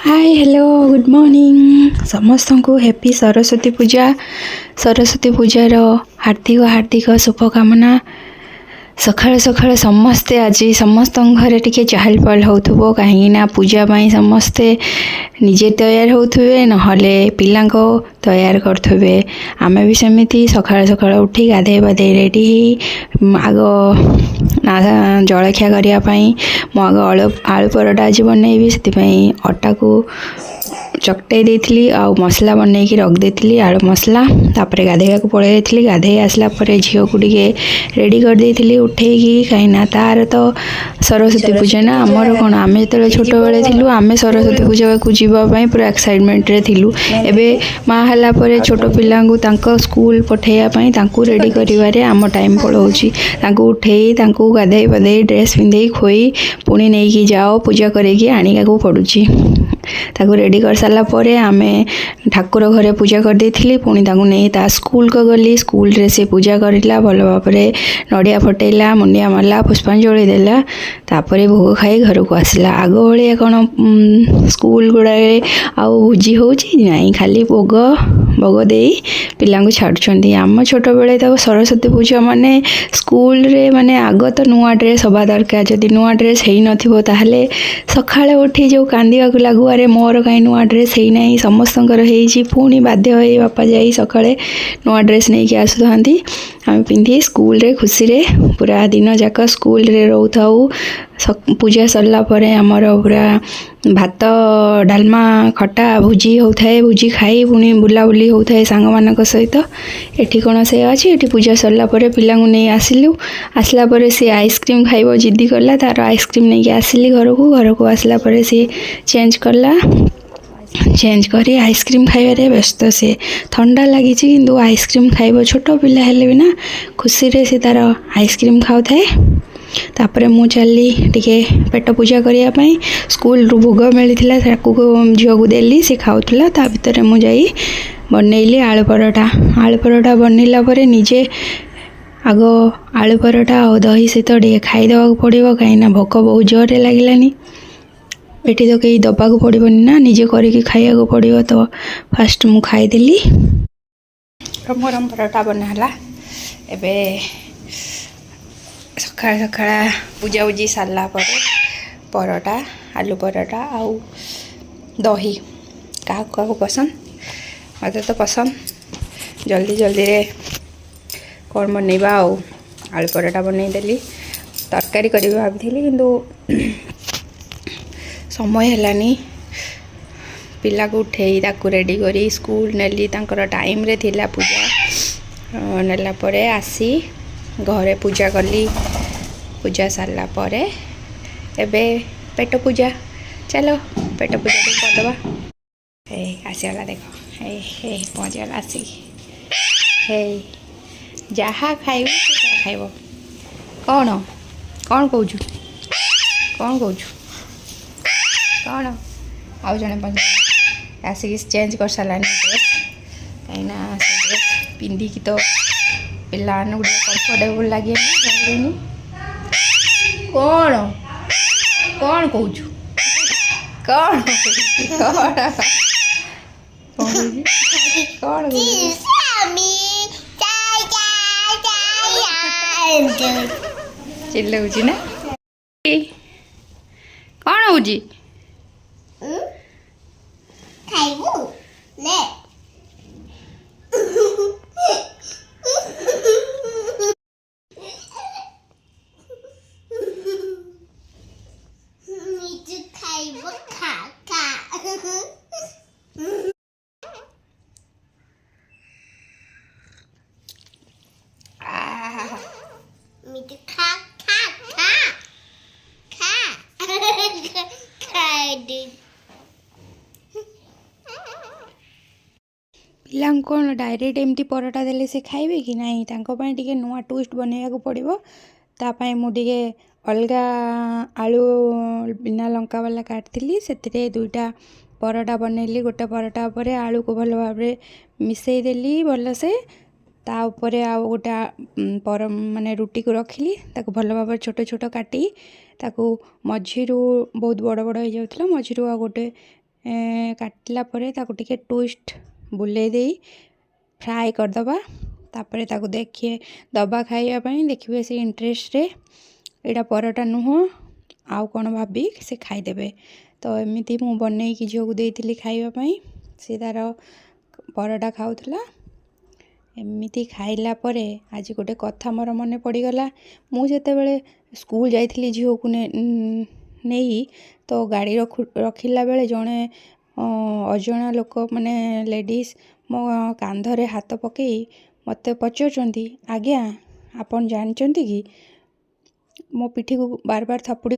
Hi hello good morning समस्त को happy Saraswati पूजार हार्दिक हार्दिक शुभकामना। सकाळ सकाळ समस्ते आज समस्त घरे टिके चहल पहल होथुबो कहीं पूजा पाई समस्ते निजे तैयार होथुबे नहले पिला तैयार करथुबे। आमे भी सेमिति सकाळ सकाळ उठी गाधे बाधे रेडी आग ना जलखिया करिया पाई मु आग आलू परोटा आज बनैबी से अटा को चकटई देथिली आ मसला बनैकी रख देथिली आलू मसला। तापरे गाधेया को पळै जाइथिली गाधे आसला परे झियो को टिके रेडी कर देथिली उठेकी कहीं तार तो सरस्वती पूजा ना आमर कौन आम जो छोट बेले थिलु आम सरस्वती पूजा को जीवाई पूरा एक्साइटमेंट रे थिलु। एबे माँ हला परे छोट पिला स्कूल पठेयापाई तांकु रेडी करिवारे आम टाइम पळौची। तांकु उठेई तांकु गाधेई पाधेई ड्रेस पिंधेई खोई पुणी नेइकी जाओ पूजा करेकी आनिका को पड़ुची। ताकू रेडी कर सारा परे आमे ठाकुर घरे पूजा कर देथिली पुणी ताकू नहीं ता स्कूल को गली स्कूल रे से पूजा करला भल भाबरे नड़िया फटेला मुंडिया मारला पुष्पांजलि देला तापरे भोग खाई घर को आसला। आग भाया कौन स्कूल गुड़ारे आउ भोजी होची नहीं खाली भोग भोग दे पिला छाड़ुछंती। आम छोट बेले तो सरस्वती पूजा माने स्कूल रे माने आग तो नुआ ड्रेस हवा दरकार जदि नुआ ड्रेस हेई नथिबो ताहले सखाळे उठी जो कांदिया को लागू अरे मोर कहीं नुआ ड्रेस हेई नहीं समस्तंकर हेई पुणी बाध्य होई बापा जाई सकाळे नुआ ड्रेस नहीं कि आसुथांती आम पिंधि स्कूल रे खुशी रे पूरा दिन जाक स्कूल रे रोथाऊ। पूजा सरला परे आमर पूरा भात डालमा खटा भुजी होता है भुजी खाई पुणी बुलाबुली होता है सांग मानक सहित। एठी कौन से अच्छी एठी पूजा सरला परे पिला नहीं आसिलु आसला परे सी आइसक्रीम खाइब जिद्दी करला तार आइसक्रीम नहीं कि आसिली घर को आसला परे सी चेंज करला चेंज करी आइसक्रीम खाइबारे व्यस्त से ठंडा लगी किंतु आइसक्रीम खाइब छोट पिला हेले भी ना खुशी रे से तार आइसक्रीम खाऊ थाए। तापरे मु चली टिके पेट पूजा करने स्कूल रु भोग मिलता झील को देली सी खाऊला ता भितर मु जाई बनैली आलू परोटा बनैला परे निजे आग आलू परोटा और दही सहित टे खाईदेवा पड़ो कहीं भोक बहुत जोर लगिलानी एटी तो कहीं दबाक पड़ोनी ना निजे करके खाइबा पड़ो तो फास्ट मु खाईदेली गरम गरम परोटा बनाला। एबे सकाळ सकाळ पूजा पूजी सारा परोटा आलू परोटा आउ दही क्या क्या पसंद मत तो पसंद जल्दी जल्दी रे कौन बनइबा आलू परोटा बनईदेली तरकारी करी भाभी किंतु समय हेलानी पिला को उठेई ताकू रेडी करी स्कूल नेली तांकर टाइम रे थिला पूजा नेला परे आसी घरे पूजा कली पूजा सारा परे एबे पेट पूजा चलो पेट पूजा करदबा। हे आसीगला देख हे हे पहुँचगला आसी हे जहाँ खाइब से खाइब कौन कौन कहूँ कौन कहूँ कौन आउ जड़े पहुँच आसिक चेंज कर सारानी ड्रेस कहीं ड्रेस पिंधिकी तो पिला गोटे कम्फर्टेबल लगे कौन कौन कहूँ कौन कौन चिल्लाऊँ ना कौन हूँ पिला कौन डायरेक्ट एमती परोटा देले से खाइबे कि नहीं तांको टिके नुआ ट्विस्ट बनैया पड़ो तापाई मुझे अलग आलू बिना लंका वाला काटली से दुईटा परोटा बनैली गोटे परोटा पर आलू को भल भाव मिसई देली भल से ता उपरे आ गोटे पर माने रुटी को रखिली ताको भल भाव छोट छोट काटी ताको मझीरू बहुत बड़ बड़ हो जाउथला मझीरू आ गोटे କାଟିଲା ପରେ ତାକୁ ଟିକେ ଟୁଇଷ୍ଟ ବୁଲେଇ ଦେଇ ଫ୍ରାଏ କରିଦେବା। ତାପରେ ତାକୁ ଦବା ଖାଇବା ପାଇଁ। ଦେଖିବେ ସେ ଇଣ୍ଟରେଷ୍ଟରେ ଏଇଟା ପରଟା ନୁହଁ ଆଉ କ'ଣ ଭାବି ସେ ଖାଇଦେବେ। ତ ଏମିତି ମୁଁ ବନେଇକି ଝିଅକୁ ଦେଇଥିଲି ଖାଇବା ପାଇଁ। ସେ ତା'ର ପରଟା ଖାଉଥିଲା। ଏମିତି ଖାଇଲା ପରେ ଆଜି ଗୋଟେ କଥା ମୋର ମନେ ପଡ଼ିଗଲା। ମୁଁ ଯେତେବେଳେ ସ୍କୁଲ ଯାଇଥିଲି ଝିଅକୁ ନେଇ, ତ ଗାଡ଼ି ରଖିଲା ବେଳେ ଜଣେ ଅଜଣା ଲୋକ ମାନେ ଲେଡ଼ିଜ୍ ମୋ କାନ୍ଧରେ ହାତ ପକାଇ ମୋତେ ପଚାରୁଛନ୍ତି, ଆଜ୍ଞା ଆପଣ ଜାଣିଛନ୍ତି କି? ମୋ ପିଠିକୁ ବାର ବାର ଥାପୁଡ଼ି